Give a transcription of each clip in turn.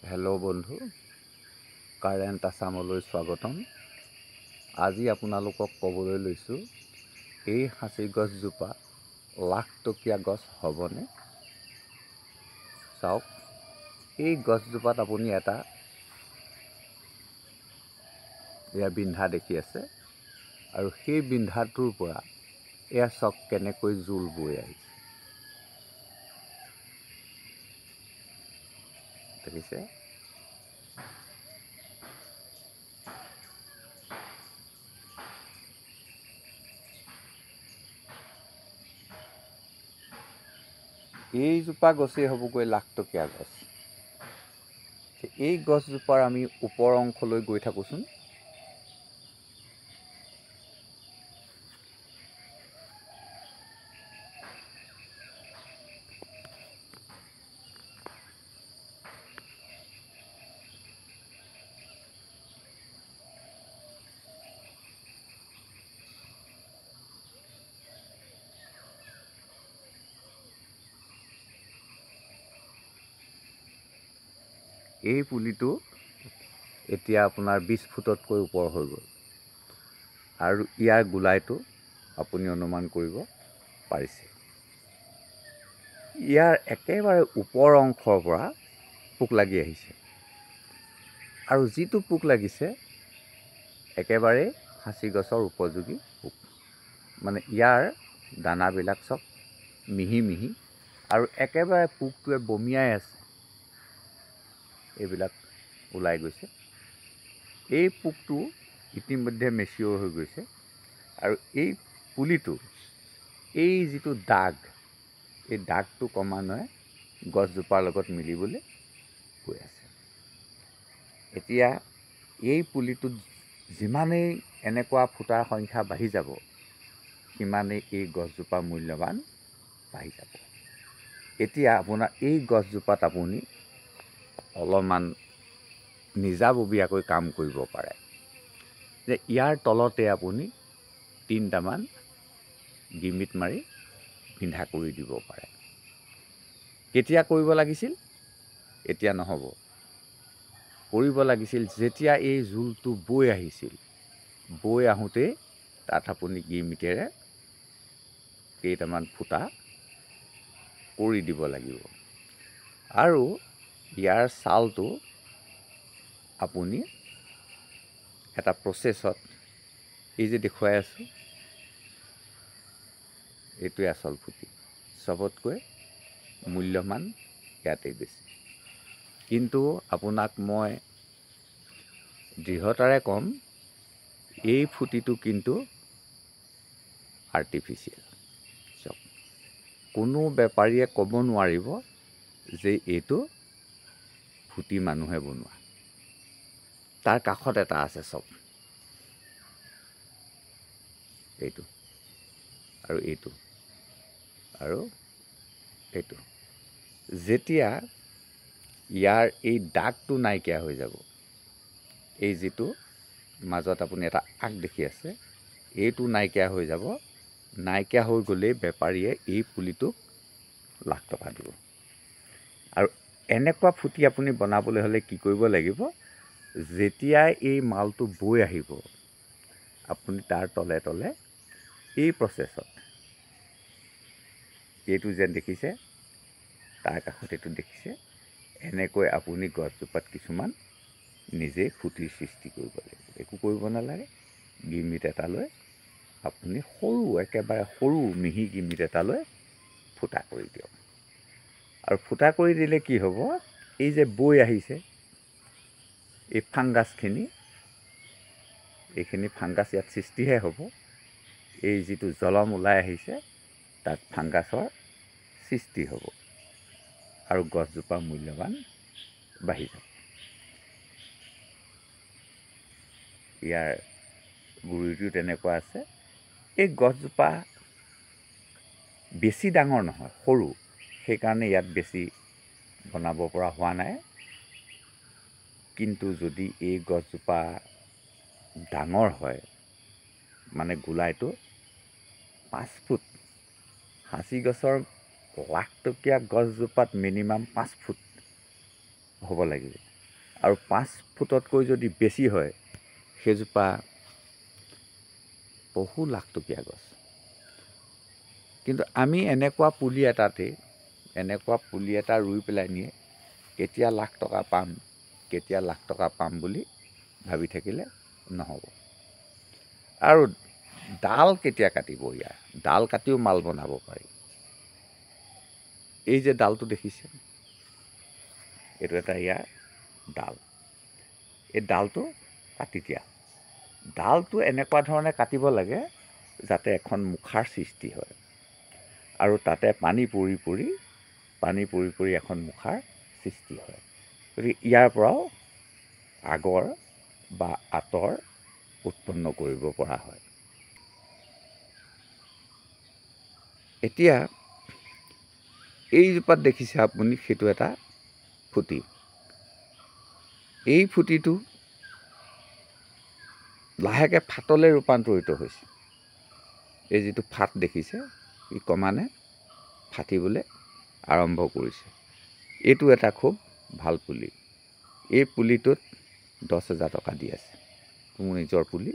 Hello' বন্ধু, current আছামলৈ স্বাগতম। আজি আপোনালোকক ক'বলৈ লৈছোঁ, এই সাঁচি গছজোপা লাখটকীয়া গছ হ'বনে? চাওক, এই গছজোপাত আপুনি এটা বিন্ধা দেখি আছে, আৰু সেই বিন্ধাটোৰ পৰা চাওক কেনেকৈ জোল বৈ আহিছে। দেখিছে? এইজোপা গছেই হ'বগৈ লাখটকীয়া গছ। এই গছজোপাৰ আমি ওপৰ অংশলৈ গৈ থাকোঁচোন। এই পুলিটো এতিয়া আপোনাৰ 20 ফুটতকৈ ওপৰ হৈ গ'ল, আৰু ইয়াৰ গোলাইটো আপুনি অনুমান কৰিব পাৰিছে। ইয়াৰ একেবাৰে ওপৰ অংশৰ পৰা পোক লাগি আহিছে, আৰু যিটো পোক লাগিছে একেবাৰে সাঁচি গছৰ উপযোগী পোক। মানে ইয়াৰ দানাবিলাক চব মিহি মিহি, আৰু একেবাৰে পোকটোৱে বমিয়াই আছে, এইবিলাক ওলাই গৈছে। এই পোকটো ইতিমধ্যে মেচিয়ৰ হৈ গৈছে, আৰু এই পুলিটো এই যিটো দাগ, এই দাগটো ক্ৰমান্বয়ে গছজোপাৰ লগত মিলিবলৈ গৈ আছে। এতিয়া এই পুলিটোত যিমানেই এনেকুৱা ফুটাৰ সংখ্যা বাঢ়ি যাব, সিমানেই এই গছজোপা মূল্যৱান বাঢ়ি যাব। এতিয়া আপোনাৰ এই গছজোপাত আপুনি অলপমান নিজাববীয়াকৈ কাম কৰিব পাৰে, যে ইয়াৰ তলতে আপুনি 3টামান গিমিত মাৰি বিন্ধা কৰি দিব পাৰে। কেতিয়া কৰিব লাগিছিল? এতিয়া নহ'ব। কৰিব লাগিছিল যেতিয়া এই জোলটো বৈ আহিছিল। বৈ আহোঁতেই তাত আপুনি গিমিতেৰে কেইটামান ফুটা কৰি দিব লাগিব, আৰু ইয়াৰ ছালটো আপুনি এটা প্ৰচেছত, এই যে দেখুৱাই আছোঁ, এইটোৱে আচল ফুটি। চবতকৈ মূল্যৱান ইয়াতেই বেছি। কিন্তু আপোনাক মই দৃঢ়তাৰে ক'ম, এই ফুটিটো কিন্তু আৰ্টিফিচিয়েল। চাওক, কোনো বেপাৰীয়ে ক'ব নোৱাৰিব যে এইটো ফুটি মানুহে বনোৱা। তাৰ কাষত এটা আছে, চব এইটো আৰু এইটো আৰু এইটো। যেতিয়া ইয়াৰ এই দাগটো নাইকিয়া হৈ যাব, এই যিটো মাজত আপুনি এটা আগ দেখি আছে, এইটো নাইকিয়া হৈ যাব। নাইকিয়া হৈ গ'লেই বেপাৰীয়ে এই পুলিটোক লাখ টকা দিব। আৰু এনেকুৱা ফুটি আপুনি বনাবলৈ হ'লে কি কৰিব লাগিব? যেতিয়াই এই মালটো বৈ আহিব, আপুনি তাৰ তলে তলে এই প্ৰচেছত, এইটো যেন দেখিছে, তাৰ কাষত এইটো দেখিছে, এনেকৈ আপুনি গছজোপাত কিছুমান নিজেই ফুটিৰ সৃষ্টি কৰিব লাগিব। একো কৰিব নালাগে। গিমিত এটা লৈ আপুনি একেবাৰে সৰু মিহি গিমিত এটা লৈ ফুটা কৰি দিয়ক। আৰু ফুটা কৰি দিলে কি হ'ব? এই যে বৈ আহিছে, এই ফাংগাছখিনি, এইখিনি ফাংগাছ ইয়াত সৃষ্টিহে হ'ব। এই যিটো জলম ওলাই আহিছে, তাত ফাংগাছৰ সৃষ্টি হ'ব, আৰু গছজোপা মূল্যৱান বাঢ়ি যাব। ইয়াৰ গুৰিটো তেনেকুৱা আছে। এই গছজোপা বেছি ডাঙৰ নহয়, সৰু, সেইকাৰণে ইয়াত বেছি বনাব পৰা হোৱা নাই। কিন্তু যদি এই গছজোপা ডাঙৰ হয়, মানে গোলাইটো 5 ফুট, সাঁচি গছৰ লাখটকীয়া গছজোপাত মিনিমাম 5 ফুট হ'ব লাগিব। আৰু 5 ফুটতকৈ যদি বেছি হয় সেইজোপা বহু লাখ টকীয়া গছ। কিন্তু আমি এনেকুৱা পুলি এটা ৰুই পেলাই নিয়ে কেতিয়া লাখ টকা পাম বুলি ভাবি থাকিলে নহ'ব। আৰু ডাল কেতিয়া কাটিব? ইয়াৰ ডাল কাটিও মাল বনাব পাৰি। এই যে ডালটো দেখিছে, এইটো এটা ইয়াৰ ডাল। এই ডালটো কাটি দিয়া। ডালটো এনেকুৱা ধৰণে কাটিব লাগে যাতে এখন মুখাৰ সৃষ্টি হয় আৰু তাতে পানী পৰি পৰি এখন মুখাৰ সৃষ্টি হয়। গতিকে ইয়াৰ পৰাও আগৰ বা আঁতৰ উৎপন্ন কৰিব পৰা হয়। এতিয়া এইজোপাত দেখিছে আপুনি, সেইটো এটা ফুটি। এই ফুটিটো লাহেকৈ ফাটলৈ ৰূপান্তৰিত হৈছে। এই যিটো ফাট দেখিছে, ই ক্ৰমান্বয়ে ফাটিবলৈ আৰম্ভ কৰিছে। এইটো এটা খুব ভাল পুলি। এই পুলিটোত 10,000 টকা দি আছে। মোৰ নিজৰ পুলি,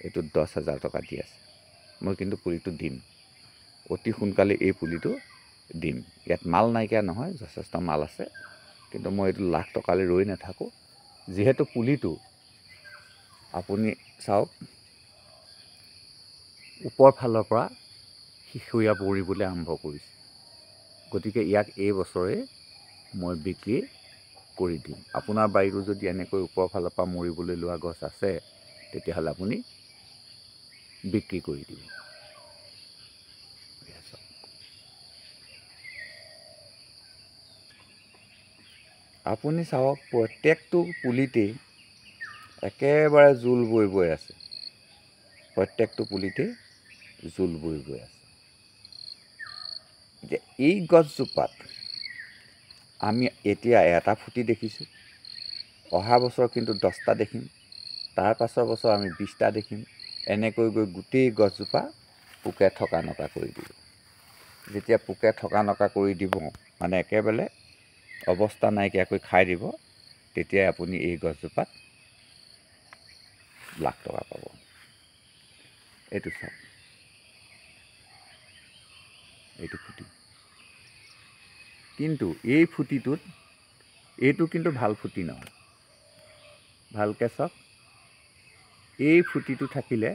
এইটোত 10,000 টকা দি আছে। মই কিন্তু পুলিটো দিম, অতি সোনকালে এই পুলিটো দিম। ইয়াত মাল নাইকিয়া নহয়, যথেষ্ট মাল আছে। কিন্তু মই এইটো লাখ টকালৈ ৰৈ নাথাকোঁ। যিহেতু পুলিটো আপুনি চাওক, ওপৰ ফালৰ পৰা শিসুৰীয়া পৰিবলৈ আৰম্ভ কৰিছে। গতিকে ইয়াক এই বছৰে মই বিক্ৰী কৰি দিম। আপোনাৰ বাৰীতো যদি এনেকৈ ওপৰ ফালৰ পৰা মৰিবলৈ লোৱা গছ আছে, তেতিয়াহ'লে আপুনি বিক্ৰী কৰি দিব। আপুনি চাওক, প্ৰত্যেকটো পুলিতেই একেবাৰে জোল বৈ আছে। প্ৰত্যেকটো পুলিতেই জোল বৈ আছে। এতিয়া এই গছজোপাত আমি এতিয়া এটা ফুটি দেখিছোঁ, অহা বছৰ কিন্তু 10টা দেখিম, তাৰ পাছৰ বছৰ আমি 20টা দেখিম। এনেকৈ গৈ গোটেই গছজোপা পোকে থকা নকা কৰি দিব। যেতিয়া পোকে থকা নকা কৰি দিব, মানে একেবাৰে অৱস্থা নাইকিয়াকৈ খাই দিব, তেতিয়াই আপুনি এই গছজোপাত লাখ টকা পাব। এইটো চাওক, এইটো ফুটি। কিন্তু এই ফুটিটোত, এইটো কিন্তু ভাল ফুটি নহয়। ভালকৈ চাওক, এই ফুটিটো থাকিলে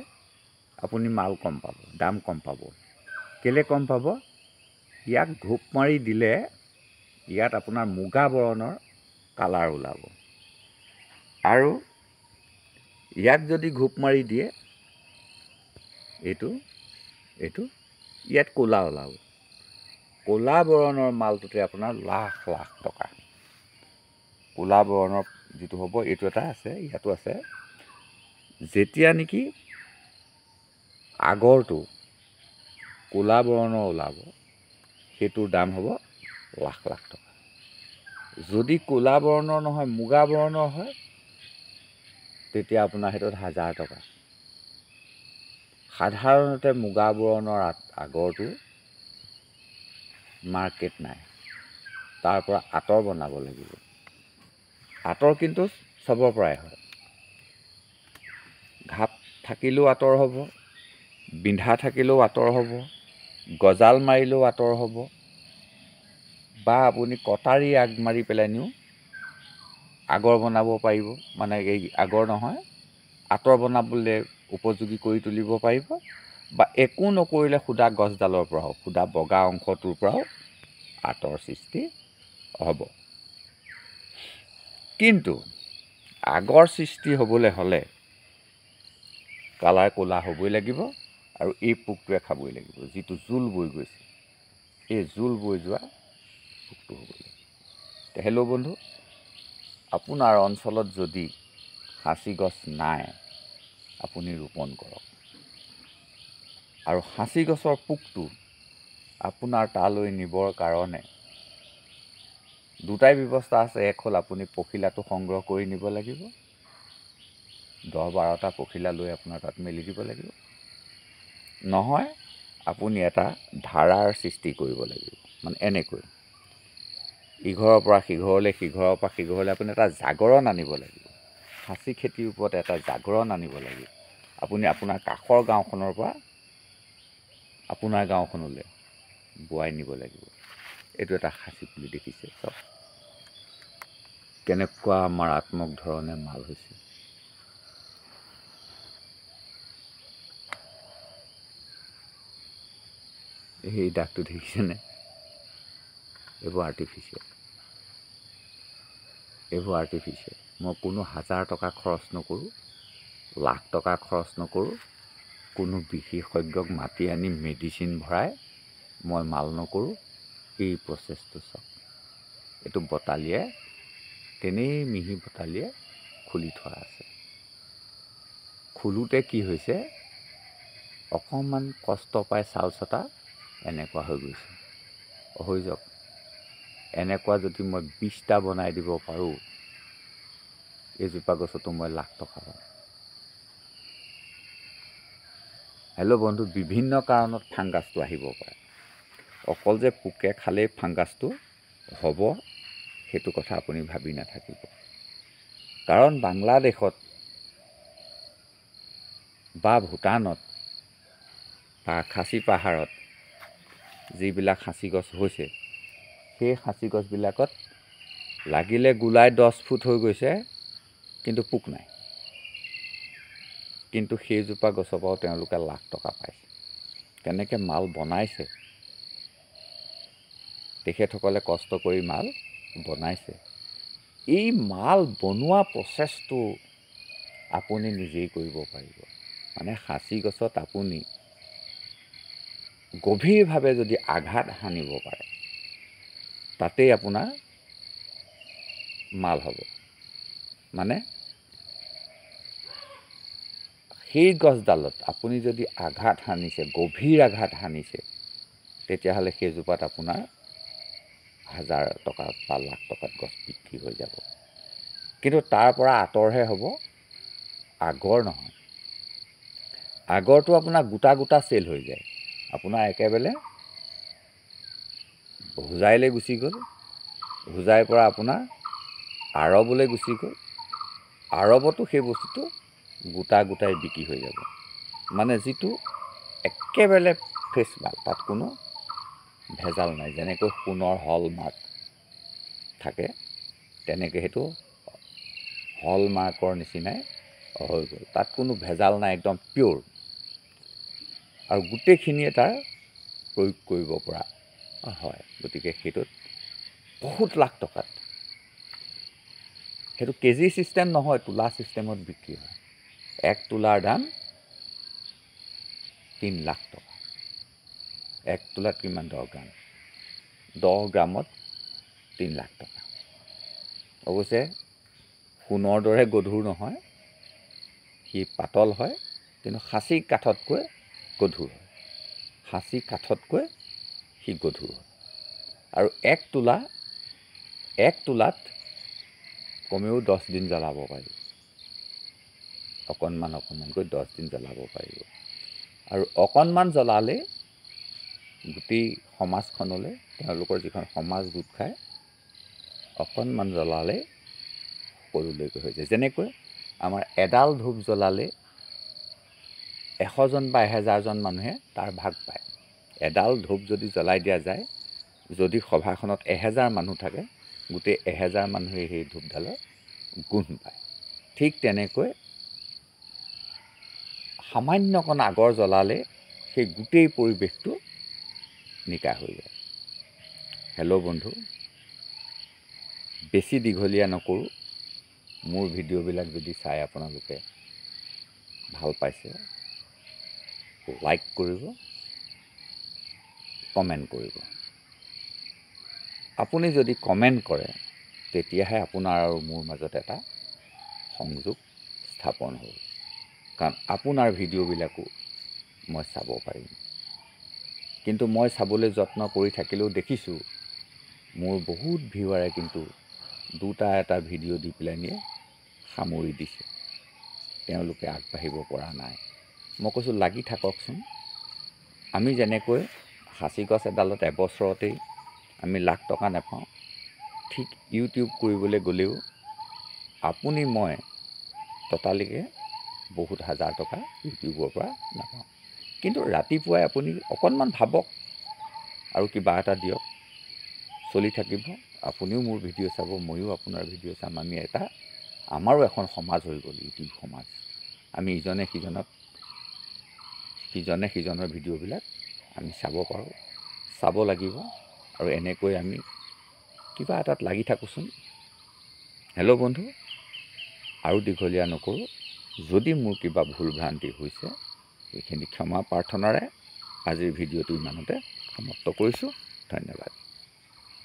আপুনি মাল কম পাব, দাম কম পাব। কেলৈ কম পাব? ইয়াক ঘোপ মাৰি দিলে ইয়াত আপোনাৰ মুগা বৰণৰ কালাৰ ওলাব। আৰু ইয়াক যদি ঘোপ মাৰি দিয়ে, এইটো ইয়াত ক'লা ওলাব। ক'লা বৰণৰ মালটোতে আপোনাৰ লাখ লাখ টকা। ক'লা বৰণৰ যিটো হ'ব, এইটো এটা আছে, ইয়াতো আছে। যেতিয়া নেকি আগৰটো ক'লা বৰণৰ ওলাব, সেইটোৰ দাম হ'ব লাখ লাখ টকা। যদি ক'লা বৰণৰ নহয়, মুগা বৰণৰ হয়, তেতিয়া আপোনাৰ সেইটোত 1000 টকা। সাধাৰণতে মুগা বৰণৰ আগৰটো মাৰ্কেট নাই, তাৰ পৰা আঁতৰ বনাব লাগিব। আঁতৰ কিন্তু চবৰ পৰাই হয়। ঘাপ থাকিলেও আঁতৰ হ'ব, বিন্ধা থাকিলেও আঁতৰ হ'ব, গজাল মাৰিলেও আঁতৰ হ'ব, বা আপুনি কটাৰী আগ মাৰি পেলাই নিও আগৰ বনাব পাৰিব। মানে এই আগৰ নহয়, আঁতৰ বনাবলৈ উপযোগী কৰি তুলিব পাৰিব। বা একো নকৰিলে সুদা গছডালৰ পৰাও, সুদা বগা অংশটোৰ পৰাও আঁতৰ সৃষ্টি হ'ব। কিন্তু আগৰ সৃষ্টি হ'বলৈ হ'লে কালাৰ ক'লা হ'বই লাগিব, আৰু এই পোকটোৱে খাবই লাগিব, যিটো জোল বৈ গৈছে। এই জোল বৈ যোৱা পোকটো হ'ব লাগিব। হেল্ল' বন্ধু, আপোনাৰ অঞ্চলত যদি সাঁচি গছ নাই, আপুনি ৰোপণ কৰক। আৰু সাঁচি গছৰ পোকটো আপোনাৰ তালৈ নিবৰ কাৰণে দুটাই ব্যৱস্থা আছে। এক হ'ল আপুনি পখিলাটো সংগ্ৰহ কৰি নিব লাগিব, 10-12টা পখিলা লৈ আপোনাৰ তাত মেলি দিব লাগিব। নহয়, আপুনি এটা ধাৰাৰ সৃষ্টি কৰিব লাগিব। মানে এনেকৈ ইঘৰৰ পৰা সিঘৰলৈ, সিঘৰৰ পৰা সিঘৰলৈ আপুনি এটা জাগৰণ আনিব লাগিব। সাঁচি খেতিৰ ওপৰত এটা জাগৰণ আনিব লাগিব। আপুনি আপোনাৰ কাষৰ গাঁওখনৰ পৰা আপোনাৰ গাঁওখনলৈ বোৱাই নিব লাগিব। এইটো এটা সাঁচি পুলি দেখিছে চব কেনেকুৱা মাৰাত্মক ধৰণে মাল হৈছে। সেই দাগটো দেখিছেনে? এইবোৰ আৰ্টিফিচিয়েল। মই কোনো 1000 টকা খৰচ নকৰোঁ, লাখ টকা খৰচ নকৰোঁ, কোনো বিশেষজ্ঞক মাতি আনি মেডিচিন ভৰাই মই মাল নকৰোঁ। এই প্ৰচেছটো চাওক। এইটো বটালিয়ে তেনেই মিহি বটালিয়ে খুলি থোৱা আছে। খোলোতে কি হৈছে, অকণমান কষ্ট পাই চাল চটা এনেকুৱা হৈ গৈছে। হৈ যাওক। এনেকুৱা যদি মই 20টা বনাই দিব পাৰোঁ, এইজোপা গছতো মই লাখ টকা পাম। হেল্ল' বন্ধু, বিভিন্ন কাৰণত ফাংগাছটো আহিব পাৰে। অকল যে পোকে খালেই ফাংগাছটো হ'ব সেইটো কথা আপুনি ভাবি নাথাকিব। কাৰণ বাংলাদেশত বা ভূটানত বা খাচী পাহাৰত যিবিলাক সাঁচি গছ হৈছে, সেই সাঁচি গছবিলাকত লাগিলে গোলাই 10 ফুট হৈ গৈছে, কিন্তু পোক নাই। কিন্তু সেইজোপা গছৰ পৰাও তেওঁলোকে লাখ টকা পাইছে। কেনেকৈ মাল বনাইছে, তেখেতসকলে কষ্ট কৰি মাল বনাইছে। এই মাল বনোৱা প্ৰচেছটো আপুনি নিজেই কৰিব পাৰিব। মানে সাঁচি গছত আপুনি গভীৰভাৱে যদি আঘাত সানিব পাৰে, তাতেই আপোনাৰ মাল হ'ব। মানে সেই গছডালত আপুনি যদি আঘাত সানিছে, গভীৰ আঘাত সানিছে, তেতিয়াহ'লে সেইজোপাত আপোনাৰ 1000 টকা বা লাখ টকাত গছ বিক্ৰী হৈ যাব। কিন্তু তাৰ পৰা আঁতৰহে হ'ব, আগৰ নহয়। আগৰটো আপোনাৰ গোটা গোটা চেল হৈ যায়। আপোনাৰ একেবাৰে হোজাইলৈ গুচি গ'ল, হোজাইৰ পৰা আপোনাৰ আৰৱলৈ গুচি গ'ল, আৰৱতো সেই বস্তুটো গোটা গোটাই বিক্ৰী হৈ যাব। মানে যিটো একেবাৰে ফ্ৰেছ মাল, তাত কোনো ভেজাল নাই। যেনেকৈ সোণৰ হলমাৰ্ক থাকে, তেনেকৈ সেইটো হলমাৰ্কৰ নিচিনাই হৈ গ'ল। তাত কোনো ভেজাল নাই, একদম পিয়'ৰ। আৰু গোটেইখিনিয়ে তাৰ প্ৰয়োগ কৰিব পৰা হয়। গতিকে সেইটোত বহুত লাখ টকাত, সেইটো কেজি ছিষ্টেম নহয়, তোলা ছিষ্টেমত বিক্ৰী হয়। 1 তোলাৰ দাম 3 লাখ টকা। 1 তোলাত কিমান? 10 গ্ৰাম। 10 গ্ৰামত 3 লাখ টকা। অৱশ্যে সোণৰ দৰে গধুৰ নহয়, সি পাতল হয়, কিন্তু সাঁচি কাঠতকৈ গধুৰ হয়। সাঁচি কাঠতকৈ সি গধুৰ হয়। আৰু 1 তোলাত কমেও 10 দিন জ্বলাব পাৰি। অকণমানকৈ 10 দিন জ্বলাব পাৰিব। আৰু অকণমান জ্বলালে গোটেই সমাজখনলৈ, তেওঁলোকৰ যিখন সমাজ গোট খায়, অকণমান জ্বলালে সকলোলৈকে হৈ যায়। যেনেকৈ আমাৰ এডাল ধূপ জ্বলালে 100জন বা 1000জন মানুহে তাৰ ভাগ পায়। এডাল ধূপ যদি জ্বলাই দিয়া যায়, যদি সভাখনত 1000 মানুহ থাকে, গোটেই 1000 মানুহে সেই ধূপডালৰ গোন্ধ পায়। ঠিক তেনেকৈ সামান্যকণ আগৰ জ্বলালে সেই গোটেই পৰিৱেশটো নিকা হৈ যায়। হেল্ল' বন্ধু, বেছি দীঘলীয়া নকৰোঁ। মোৰ ভিডিঅ'বিলাক যদি চাই আপোনালোকে ভাল পাইছে, লাইক কৰিব, কমেণ্ট কৰিব। আপুনি যদি কমেণ্ট কৰে, তেতিয়াহে আপোনাৰ আৰু মোৰ মাজত এটা সংযোগ স্থাপন হ'ব। কাৰণ আপোনাৰ ভিডিঅ'বিলাকো মই চাব পাৰিম। কিন্তু মই চাবলৈ যত্ন কৰি থাকিলেও দেখিছোঁ, মোৰ বহুত ভিউৱাৰে কিন্তু 2টা এটা ভিডিঅ' দি পেলাই সামৰি দিছে। তেওঁলোকে আগবাঢ়িব পৰা নাই। মই কৈছোঁ, লাগি থাককচোন। আমি যেনেকৈ সাঁচি গছ এডালত এবছৰতেই আমি লাখ টকা নাপাওঁ, ঠিক ইউটিউব কৰিবলৈ গ'লেও আপুনি মই ততালিকে বহুত হাজাৰ টকা ইউটিউবৰ পৰা নাপাওঁ। কিন্তু ৰাতিপুৱাই আপুনি অকণমান ভাবক আৰু কিবা এটা দিয়ক, চলি থাকিব। আপুনিও মোৰ ভিডিঅ' চাব, ময়ো আপোনাৰ ভিডিঅ' চাম। আমি আমাৰো এখন সমাজ হৈ গ'ল, ইউটিউব সমাজ। আমি ইজনে সিজনৰ ভিডিঅ'বিলাক আমি চাব পাৰোঁ, চাব লাগিব। আৰু এনেকৈ আমি কিবা এটাত লাগি থাকোঁচোন। হেল্ল' বন্ধু, আৰু দীঘলীয়া নকৰোঁ। যদি মোৰ কিবা ভুল ভ্ৰান্তি হৈছে এইখিনি ক্ষমা প্ৰাৰ্থনাৰে আজিৰ ভিডিঅ'টো ইমানতে সমাপ্ত কৰিছোঁ। ধন্যবাদ।